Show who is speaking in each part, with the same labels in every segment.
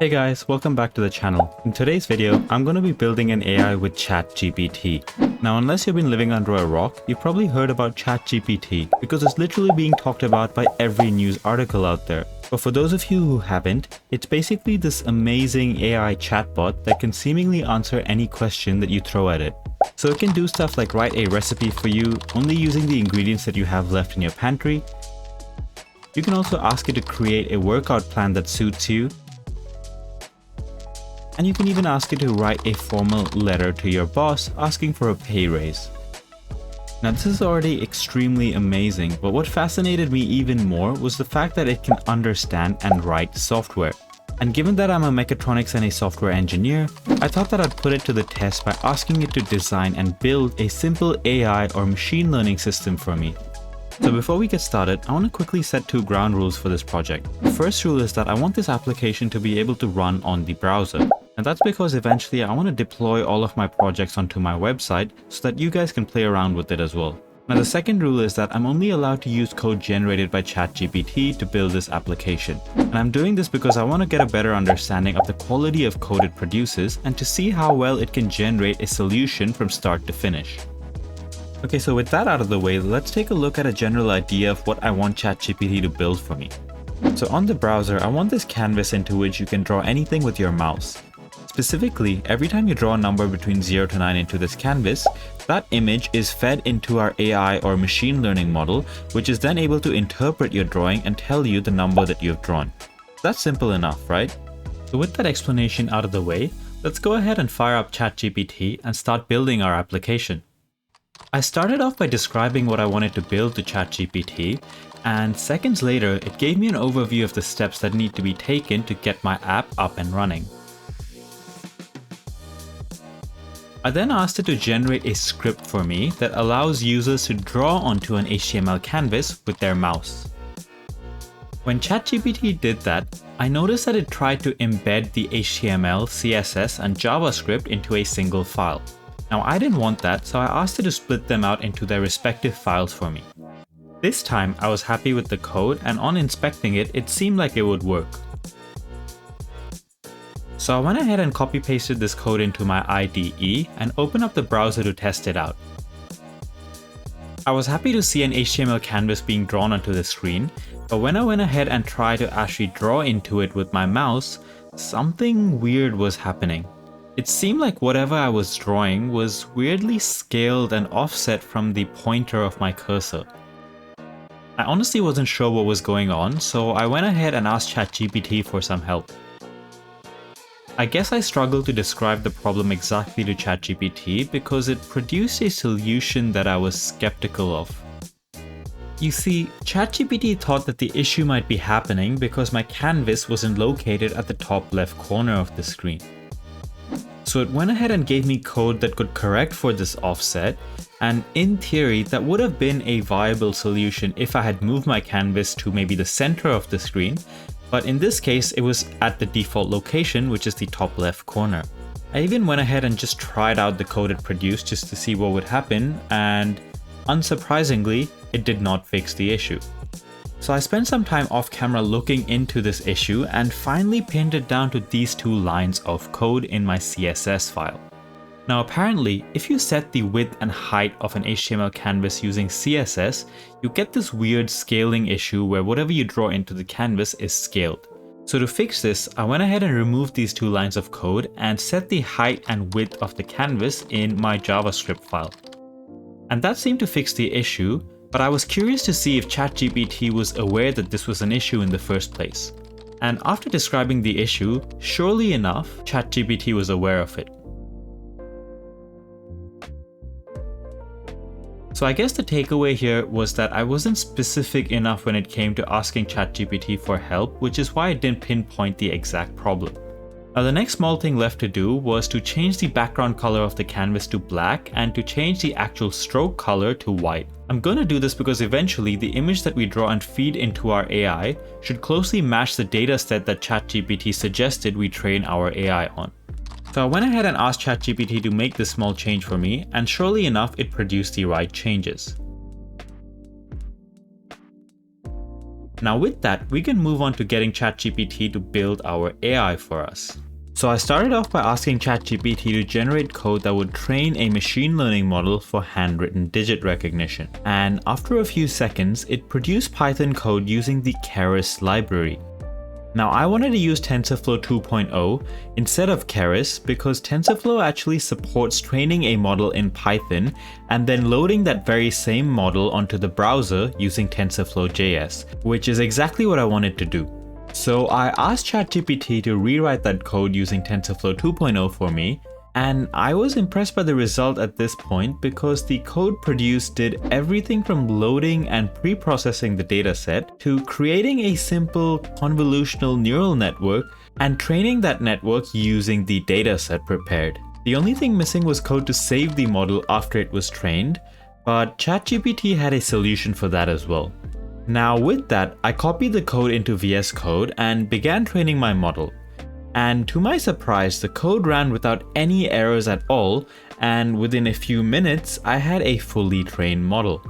Speaker 1: Hey guys, welcome back to the channel. In today's video, I'm going to be building an AI with ChatGPT. Now, unless you've been living under a rock, you've probably heard about ChatGPT because it's literally being talked about by every news article out there. But for those of you who haven't, it's basically this amazing AI chatbot that can seemingly answer any question that you throw at it. So it can do stuff like write a recipe for you, only using the ingredients that you have left in your pantry. You can also ask it to create a workout plan that suits you. And you can even ask it to write a formal letter to your boss asking for a pay raise. Now this is already extremely amazing, but what fascinated me even more was the fact that it can understand and write software. And given that I'm a mechatronics and a software engineer, I thought that I'd put it to the test by asking it to design and build a simple AI or machine learning system for me. So before we get started, I want to quickly set two ground rules for this project. The first rule is that I want this application to be able to run on the browser. And that's because eventually I want to deploy all of my projects onto my website so that you guys can play around with it as well. Now the second rule is that I'm only allowed to use code generated by ChatGPT to build this application. And I'm doing this because I want to get a better understanding of the quality of code it produces and to see how well it can generate a solution from start to finish. Okay, so with that out of the way, let's take a look at a general idea of what I want ChatGPT to build for me. So on the browser, I want this canvas into which you can draw anything with your mouse. Specifically, every time you draw a number between 0 to 9 into this canvas, that image is fed into our AI or machine learning model, which is then able to interpret your drawing and tell you the number that you've drawn. That's simple enough, right? So with that explanation out of the way, let's go ahead and fire up ChatGPT and start building our application. I started off by describing what I wanted to build to ChatGPT, and seconds later, it gave me an overview of the steps that need to be taken to get my app up and running. I then asked it to generate a script for me that allows users to draw onto an HTML canvas with their mouse. When ChatGPT did that, I noticed that it tried to embed the HTML, CSS, and JavaScript into a single file. Now I didn't want that, so I asked it to split them out into their respective files for me. This time I was happy with the code, and on inspecting it, it seemed like it would work. So I went ahead and copy pasted this code into my IDE and opened up the browser to test it out. I was happy to see an HTML canvas being drawn onto the screen, but when I went ahead and tried to actually draw into it with my mouse, something weird was happening. It seemed like whatever I was drawing was weirdly scaled and offset from the pointer of my cursor. I honestly wasn't sure what was going on, so I went ahead and asked ChatGPT for some help. I guess I struggled to describe the problem exactly to ChatGPT because it produced a solution that I was skeptical of. You see, ChatGPT thought that the issue might be happening because my canvas wasn't located at the top left corner of the screen. So it went ahead and gave me code that could correct for this offset, and in theory that would have been a viable solution if I had moved my canvas to maybe the center of the screen, but in this case it was at the default location, which is the top left corner. I even went ahead and just tried out the code it produced just to see what would happen, and unsurprisingly, it did not fix the issue. So I spent some time off camera looking into this issue and finally pinned it down to these two lines of code in my CSS file. Now apparently, if you set the width and height of an HTML canvas using CSS, you get this weird scaling issue where whatever you draw into the canvas is scaled. So to fix this, I went ahead and removed these two lines of code and set the height and width of the canvas in my JavaScript file. And that seemed to fix the issue, but I was curious to see if ChatGPT was aware that this was an issue in the first place. And after describing the issue, surely enough, ChatGPT was aware of it. So I guess the takeaway here was that I wasn't specific enough when it came to asking ChatGPT for help, which is why I didn't pinpoint the exact problem. Now the next small thing left to do was to change the background color of the canvas to black and to change the actual stroke color to white. I'm going to do this because eventually the image that we draw and feed into our AI should closely match the dataset that ChatGPT suggested we train our AI on. So I went ahead and asked ChatGPT to make this small change for me, and surely enough it produced the right changes. Now with that, we can move on to getting ChatGPT to build our AI for us. So I started off by asking ChatGPT to generate code that would train a machine learning model for handwritten digit recognition. And after a few seconds, it produced Python code using the Keras library. Now I wanted to use TensorFlow 2.0 instead of Keras because TensorFlow actually supports training a model in Python and then loading that very same model onto the browser using TensorFlow.js, which is exactly what I wanted to do. So I asked ChatGPT to rewrite that code using TensorFlow 2.0 for me, and I was impressed by the result at this point because the code produced did everything from loading and pre-processing the dataset to creating a simple convolutional neural network and training that network using the dataset prepared. The only thing missing was code to save the model after it was trained, but ChatGPT had a solution for that as well. Now with that, I copied the code into VS Code and began training my model. And to my surprise, the code ran without any errors at all, and within a few minutes, I had a fully trained model.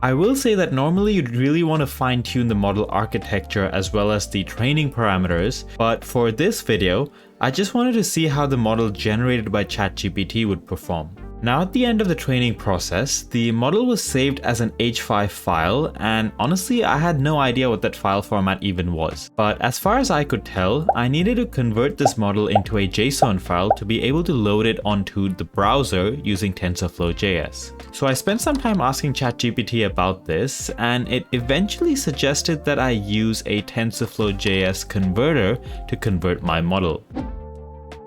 Speaker 1: I will say that normally you'd really want to fine-tune the model architecture as well as the training parameters, but for this video, I just wanted to see how the model generated by ChatGPT would perform. Now at the end of the training process, the model was saved as an H5 file, and honestly I had no idea what that file format even was. But as far as I could tell, I needed to convert this model into a JSON file to be able to load it onto the browser using TensorFlow.js. So I spent some time asking ChatGPT about this, and it eventually suggested that I use a TensorFlow.js converter to convert my model.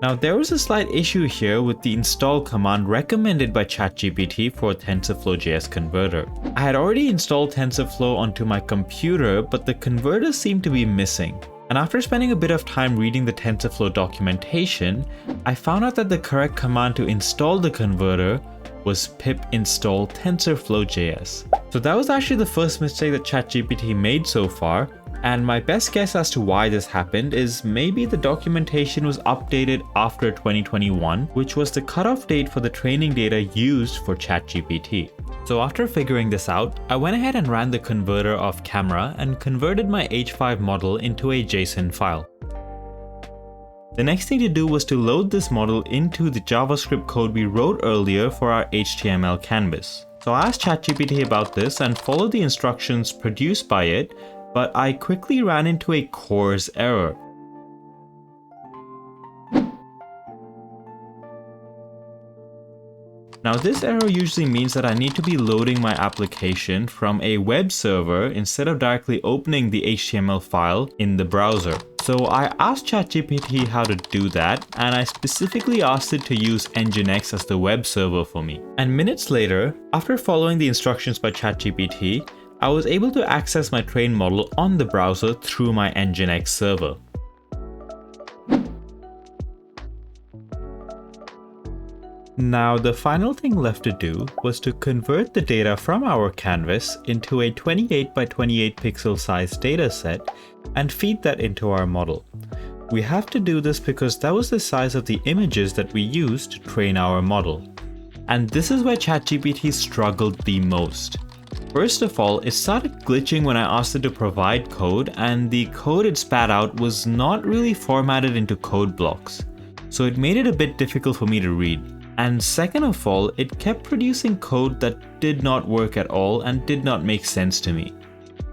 Speaker 1: Now there was a slight issue here with the install command recommended by ChatGPT for TensorFlow.js converter. I had already installed TensorFlow onto my computer, but the converter seemed to be missing. And after spending a bit of time reading the TensorFlow documentation, I found out that the correct command to install the converter was pip install TensorFlow.js. So that was actually the first mistake that ChatGPT made so far. And my best guess as to why this happened is maybe the documentation was updated after 2021, which was the cutoff date for the training data used for ChatGPT. So after figuring this out, I went ahead and ran the converter off camera and converted my H5 model into a JSON file. The next thing to do was to load this model into the JavaScript code we wrote earlier for our HTML canvas. So I asked ChatGPT about this and followed the instructions produced by it, but I quickly ran into a CORS error. Now this error usually means that I need to be loading my application from a web server instead of directly opening the HTML file in the browser. So I asked ChatGPT how to do that, and I specifically asked it to use Nginx as the web server for me. And minutes later, after following the instructions by ChatGPT, I was able to access my trained model on the browser through my Nginx server. Now the final thing left to do was to convert the data from our canvas into a 28 by 28 pixel size dataset and feed that into our model. We have to do this because that was the size of the images that we used to train our model. And this is where ChatGPT struggled the most. First of all, it started glitching when I asked it to provide code, and the code it spat out was not really formatted into code blocks. So it made it a bit difficult for me to read. And second of all, it kept producing code that did not work at all and did not make sense to me.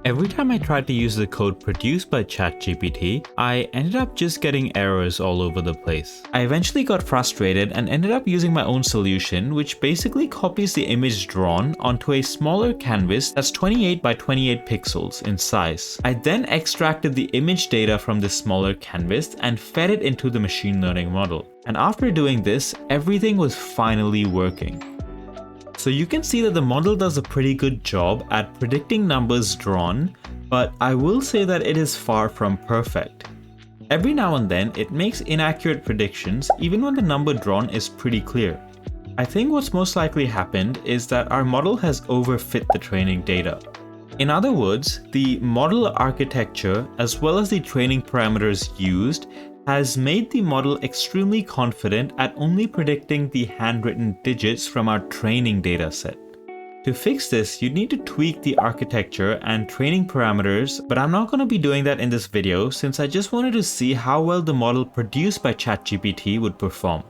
Speaker 1: Every time I tried to use the code produced by ChatGPT, I ended up just getting errors all over the place. I eventually got frustrated and ended up using my own solution, which basically copies the image drawn onto a smaller canvas that's 28 by 28 pixels in size. I then extracted the image data from this smaller canvas and fed it into the machine learning model. And after doing this, everything was finally working. So you can see that the model does a pretty good job at predicting numbers drawn, but I will say that it is far from perfect. Every now and then it makes inaccurate predictions even when the number drawn is pretty clear. I think what's most likely happened is that our model has overfit the training data. In other words, the model architecture as well as the training parameters used has made the model extremely confident at only predicting the handwritten digits from our training dataset. To fix this, you'd need to tweak the architecture and training parameters, but I'm not going to be doing that in this video since I just wanted to see how well the model produced by ChatGPT would perform.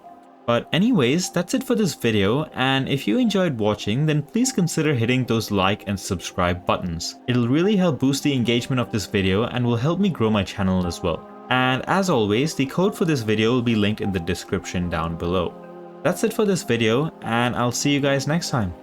Speaker 1: But anyways, that's it for this video, and if you enjoyed watching, then please consider hitting those like and subscribe buttons. It'll really help boost the engagement of this video and will help me grow my channel as well. And as always, the code for this video will be linked in the description down below. That's it for this video, and I'll see you guys next time.